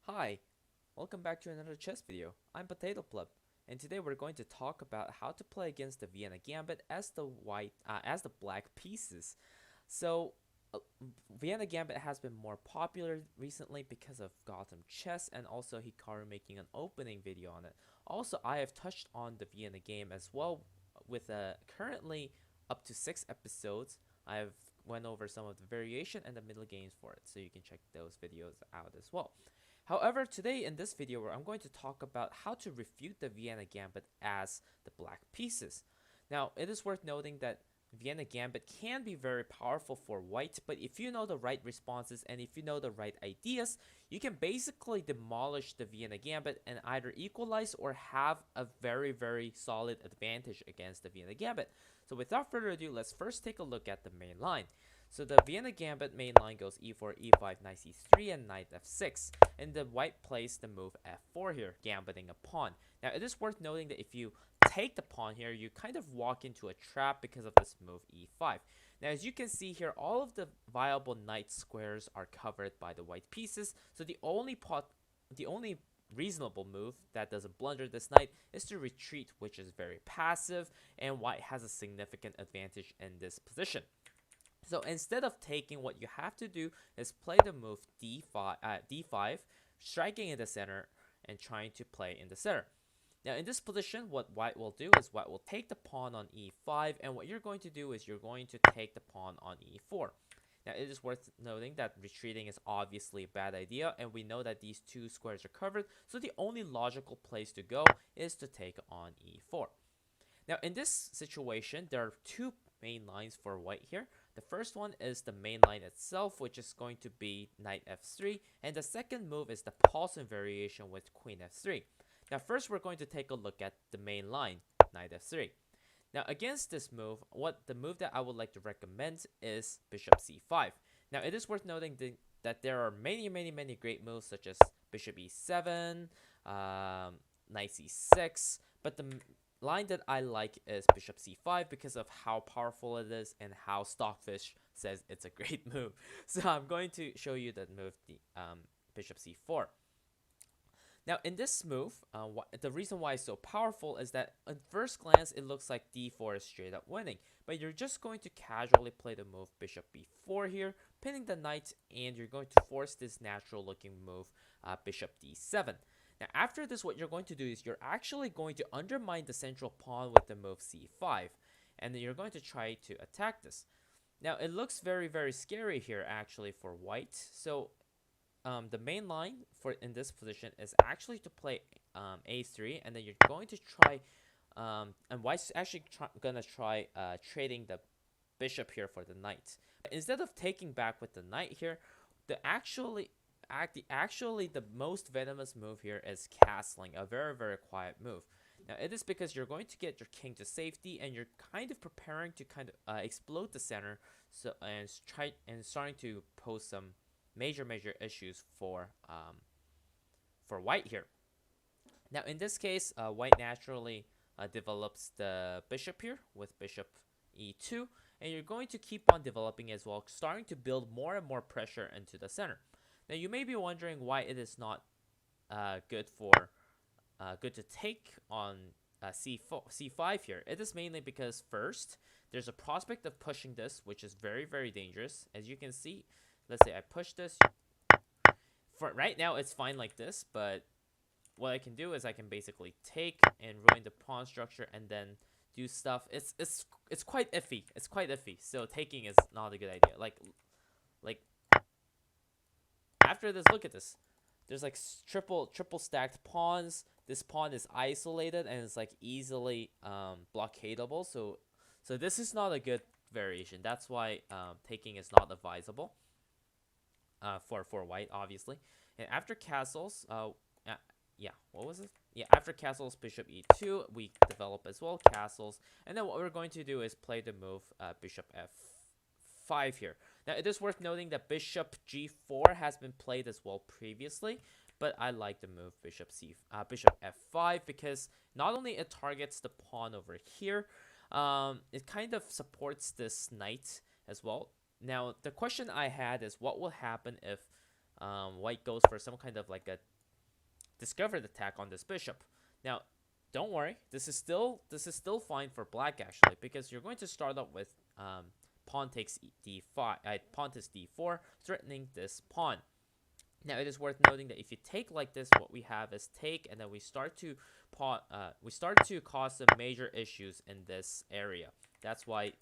Hi, welcome back to another chess video. I'm PotatoPleb, and today we're going to talk about how to play against the Vienna Gambit as the black pieces. So, uh, Vienna Gambit has been more popular recently because of Gotham Chess and also Hikaru making an opening video on it. Also, I have touched on the Vienna Game as well with currently up to 6 episodes. I've went over some of the variation and the middle games for it, so you can check those videos out as well. However, today in this video, I'm going to talk about how to refute the Vienna Gambit as the black pieces. Now, it is worth noting that Vienna Gambit can be very powerful for white, but if you know the right responses and if you know the right ideas, you can basically demolish the Vienna Gambit and either equalize or have a very solid advantage against the Vienna Gambit. So without further ado, let's first take a look at the main line. So the Vienna Gambit main line goes e4, e5, knight c3, and knight f6. And the white plays the move f4 here, gambiting a pawn. Now it is worth noting that if you take the pawn here, you kind of walk into a trap because of this move e5. Now as you can see here, all of the viable knight squares are covered by the white pieces. So the only reasonable move that doesn't blunder this knight is to retreat, which is very passive, and white has a significant advantage in this position. So instead of taking, what you have to do is play the move d5, striking in the center and trying to play in the center. Now in this position, what white will do is white will take the pawn on e5, and what you're going to do is you're going to take the pawn on e4. Now it is worth noting that retreating is obviously a bad idea, and we know that these two squares are covered, so the only logical place to go is to take on e4. Now in this situation, there are two main lines for white here. The first one is the main line itself, which is going to be knight f3, and the second move is the Paulsen variation with queen f3. Now first we're going to take a look at the main line, knight f3. Now against this move, the move that I would like to recommend is bishop c5. Now it is worth noting that there are many great moves such as bishop e7, knight c6, but the line that I like is bishop c5 because of how powerful it is and how Stockfish says it's a great move. So I'm going to show you that move, the bishop c4. Now in this move, the reason why it's so powerful is that at first glance it looks like d4 is straight up winning, but you're just going to casually play the move bishop b4 here, pinning the knight, and you're going to force this natural looking move bishop d7. Now after this, what you're going to do is you're actually going to undermine the central pawn with the move c5, and then you're going to try to attack this. Now it looks very scary here actually for white. So the main line for in this position is actually to play a3, and then you're going to try and white's actually gonna try trading the bishop here for the knight. Instead of taking back with the knight here, the most venomous move here is castling, a very quiet move. Now it is because you're going to get your king to safety, and you're kind of preparing to kind of explode the center, so and starting to pose some major issues for white here. Now in this case, white naturally develops the bishop here with bishop e2, and you're going to keep on developing as well, starting to build more and more pressure into the center. Now you may be wondering why it is not good to take on c5 here. It is mainly because first, there's a prospect of pushing this, which is very dangerous. As you can see, let's say I push this. For right now, it's fine like this, but what I can do is I can basically take and ruin the pawn structure and then do stuff. It's quite iffy. It's quite iffy. So taking is not a good idea. Like after this, look at this. There's like triple stacked pawns. This pawn is isolated and it's like easily blockadable. So this is not a good variation. That's why taking is not advisable for white, obviously. And after castles, yeah, what was it? Yeah, after castles, bishop e2, we develop as well castles. And then what we're going to do is play the move bishop f5 here. Now, it is worth noting that bishop g4 has been played as well previously, but I like the move bishop f5 because not only it targets the pawn over here, it kind of supports this knight as well. Now, the question I had is what will happen if white goes for some kind of like a discovered attack on this bishop. Now, don't worry, this is still fine for black actually, because you're going to start up with pawn takes d5, pawn takes d4, threatening this pawn. Now it is worth noting that if you take like this, what we have is take, and then we start to cause some major issues in this area. That's why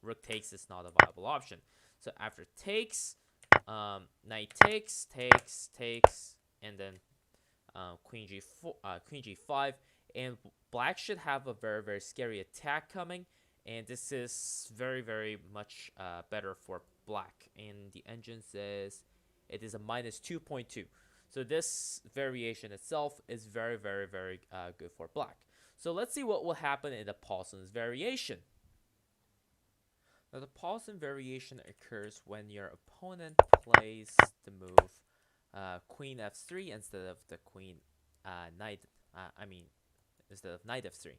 rook takes is not a viable option. So after takes, knight takes, and then queen g5, and black should have a very scary attack coming, and this is very much better for black. And the engine says it is a minus 2.2. So this variation itself is very good for black. So let's see what will happen in the Paulsen's variation. Now the Paulsen variation occurs when your opponent plays the move queen f3 instead of the queen instead of knight f3.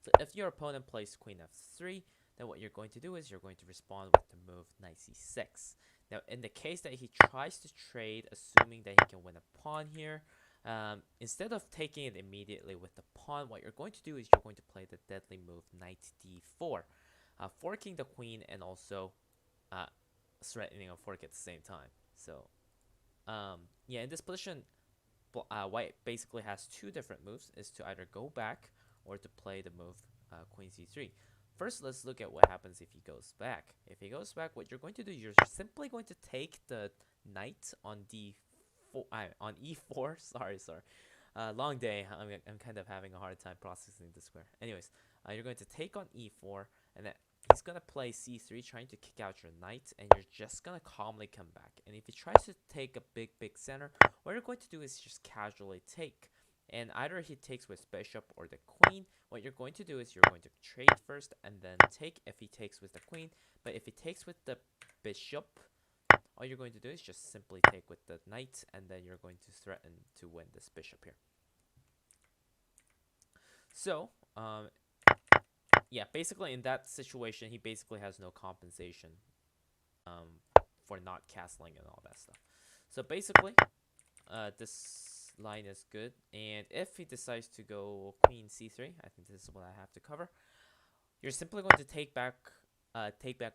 So if your opponent plays queen f3, then what you're going to do is you're going to respond with the move knight c6. Now, in the case that he tries to trade, assuming that he can win a pawn here, instead of taking it immediately with the pawn, what you're going to do is you're going to play the deadly move knight d4, forking the queen and also threatening a fork at the same time. So, yeah, in this position, white basically has two different moves: is to either go back or to play the move queen c3. First, let's look at what happens if he goes back. If he goes back, what you're going to do, you're simply going to take the knight on d4, on e4. Sorry. Long day. I'm kind of having a hard time processing this square. Anyways, you're going to take on e4, and then he's gonna play c3, trying to kick out your knight, and you're just gonna calmly come back. And if he tries to take a big center, what you're going to do is just casually take. And either he takes with bishop or the queen. What you're going to do is you're going to trade first and then take if he takes with the queen. But if he takes with the bishop, all you're going to do is just simply take with the knight, and then you're going to threaten to win this bishop here. So, yeah, basically in that situation, he basically has no compensation for not castling and all that stuff. So basically, this line is good, and if he decides to go queen c3, I think this is what I have to cover. You're simply going to take back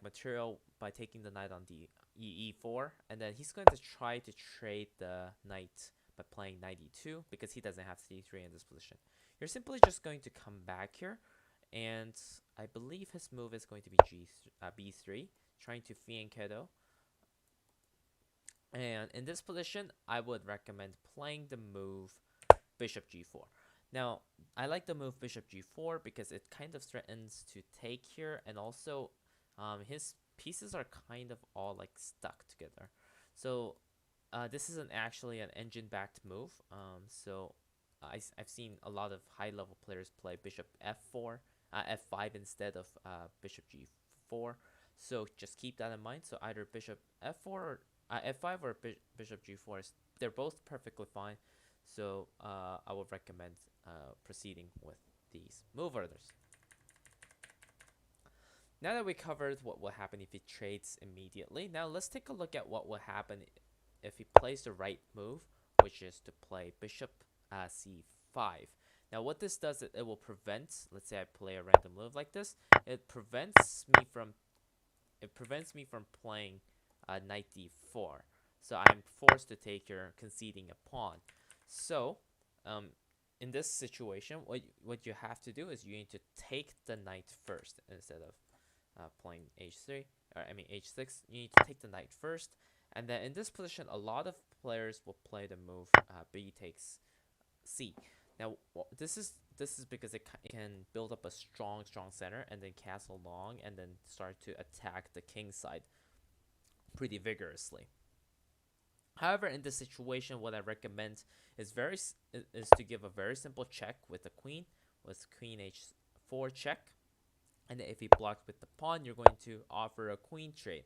material by taking the knight on the e4, and then he's going to try to trade the knight by playing knight e2 because he doesn't have c3 in this position. You're simply just going to come back here, and I believe his move is going to be b3, trying to fianchetto. And in this position, I would recommend playing the move bishop g4. Now, I like the move bishop g4 because it kind of threatens to take here, and also his pieces are kind of all like stuck together. So this isn't actually an engine-backed move. I've seen a lot of high-level players play bishop f4, f5 instead of bishop g4. So just keep that in mind. So either bishop f4 or f5 or bishop g4, they're both perfectly fine. So I would recommend proceeding with these move orders. Now that we covered what will happen if he trades immediately, now let's take a look at what will happen if he plays the right move, which is to play bishop c5. Now what this does, it will prevent, let's say I play a random move like this, it prevents me from playing knight d4. So I'm forced to take here, conceding a pawn. So in this situation, what you have to do is you need to take the knight first instead of playing h3, or I mean h6. You need to take the knight first, and then in this position, a lot of players will play the move b takes c. Now this is because it can build up a strong center and then castle long and then start to attack the king side pretty vigorously. However, in this situation, what I recommend is to give a very simple check with the queen, with queen h4 check. And then if he blocks with the pawn, you're going to offer a queen trade.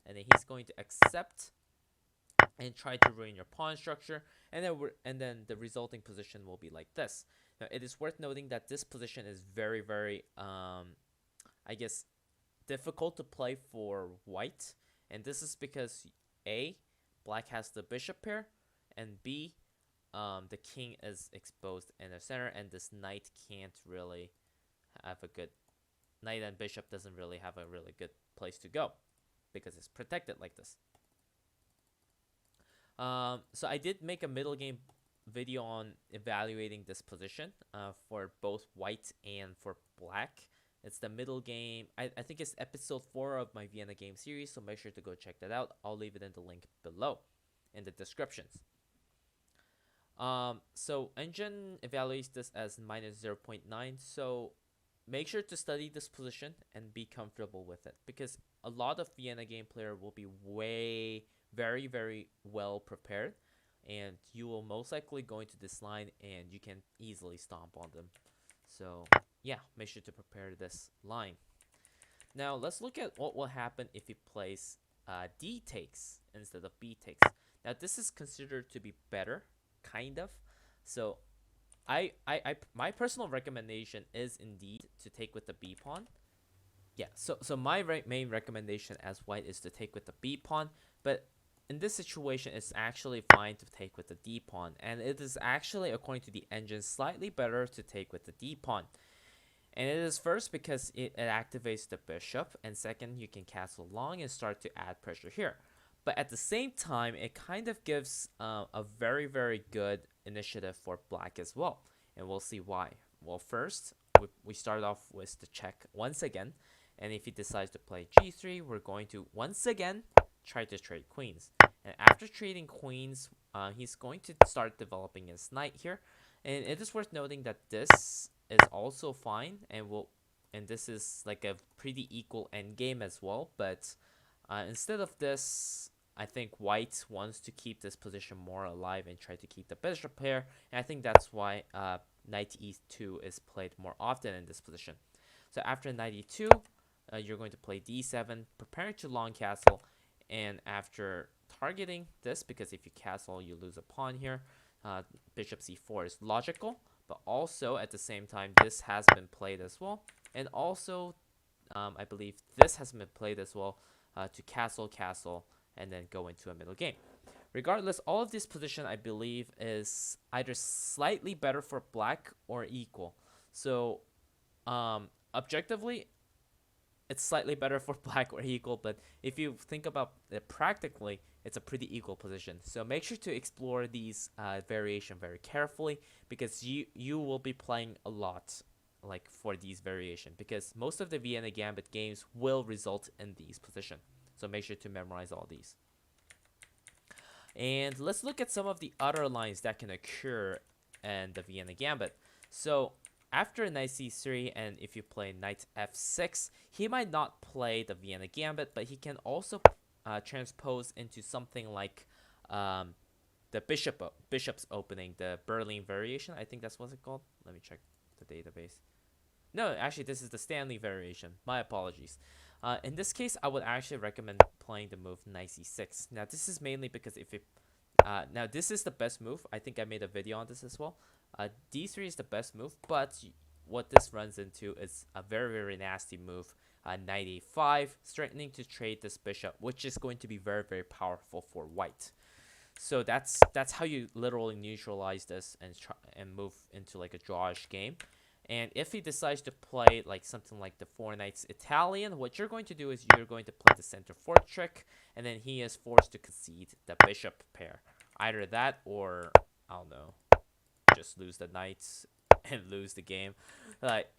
And then he's going to accept and try to ruin your pawn structure. And then the resulting position will be like this. Now, it is worth noting that this position is very, I guess, difficult to play for white. And this is because A, black has the bishop pair, and B, the king is exposed in the center, and this knight can't really have a good knight, and bishop doesn't really have a really good place to go because it's protected like this. So I did make a middle game video on evaluating this position for both white and for black. It's the middle game. I think it's episode 4 of my Vienna Game series, so make sure to go check that out. I'll leave it in the link below in the descriptions. So engine evaluates this as minus 0.9, so make sure to study this position and be comfortable with it, because a lot of Vienna Game player will be very, very well prepared, and you will most likely go into this line and you can easily stomp on them. So yeah, make sure to prepare this line. Now let's look at what will happen if you place D takes instead of B takes. Now this is considered to be better, kind of. So my personal recommendation is indeed to take with the B pawn. Yeah, so my main recommendation as white is to take with the B pawn, but in this situation, it's actually fine to take with the D pawn, and it is actually, according to the engine, slightly better to take with the D pawn. And it is first because it activates the bishop, and second, you can castle long and start to add pressure here. But at the same time, it kind of gives a very, very good initiative for black as well, and we'll see why. Well, first, we start off with the check once again, and if he decides to play g3, we're going to once again try to trade queens. And after trading queens, he's going to start developing his knight here. And it is worth noting that this is also fine, and this is like a pretty equal endgame as well. But instead of this, I think white wants to keep this position more alive and try to keep the bishop pair. And I think that's why knight e2 is played more often in this position. So after knight e2, you're going to play d7, preparing to long castle. And after targeting this, because if you castle, you lose a pawn here, bishop c4 is logical, but also at the same time, this has been played as well. And also, I believe this has been played as well to castle, and then go into a middle game. Regardless, all of this position, I believe, is either slightly better for black or equal. So, objectively, it's slightly better for black or equal, but if you think about it practically, it's a pretty equal position. So make sure to explore these variation very carefully, because you will be playing a lot like for these variation, because most of the Vienna Gambit games will result in these positions. So make sure to memorize all these. And let's look at some of the other lines that can occur in the Vienna Gambit. So after knight c3, and if you play knight f6, he might not play the Vienna Gambit, but he can also transpose into something like the bishop's opening, the Berlin variation. I think that's what's it called. Let me check the database. No, actually, this is the Stanley variation. My apologies. In this case, I would actually recommend playing the move knight c6. Now, this is mainly because if it now this is the best move. I think I made a video on this as well. D3 is the best move, but what this runs into is a very, very nasty move. Knight a5, threatening to trade this bishop, which is going to be very, very powerful for white. So that's how you literally neutralize this and move into like a drawish game. And if he decides to play like something like the 4 knights Italian, what you're going to do is you're going to play the center fort trick, and then he is forced to concede the bishop pair. Either that or, I don't know, just lose the knights and lose the game.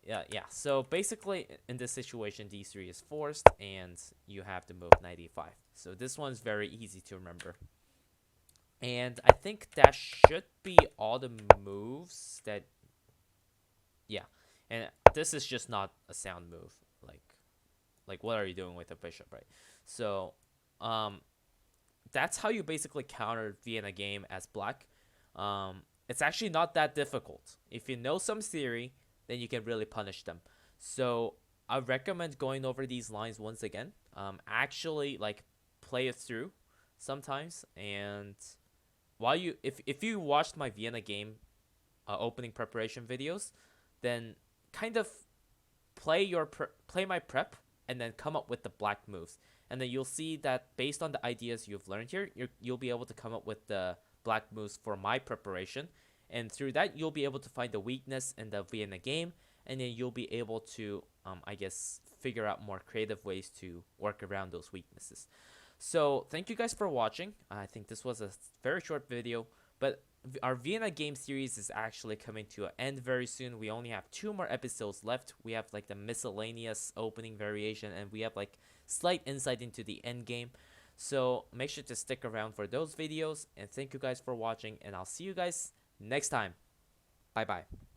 Yeah. So basically, in this situation, d3 is forced, and you have to move knight e5. So this one's very easy to remember. And I think that should be all the moves that... Yeah, and this is just not a sound move. Like what are you doing with the bishop, right? So, that's how you basically counter Vienna Game as black. It's actually not that difficult. If you know some theory, then you can really punish them. So I recommend going over these lines once again. Actually, like, play it through sometimes, and while if you watched my Vienna Game opening preparation videos, then kind of play my prep and then come up with the black moves. and then you'll see that based on the ideas you've learned here, you'll be able to come up with the black moves for my preparation, and through that you'll be able to find the weakness in the Vienna game, and then you'll be able to I guess figure out more creative ways to work around those weaknesses. So thank you guys for watching. I think this was a very short video, but our Vienna game series is actually coming to an end very soon. We only have 2 more episodes left. We have like the miscellaneous opening variation, and we have like slight insight into the end game. So make sure to stick around for those videos, and thank you guys for watching, and I'll see you guys next time. Bye bye.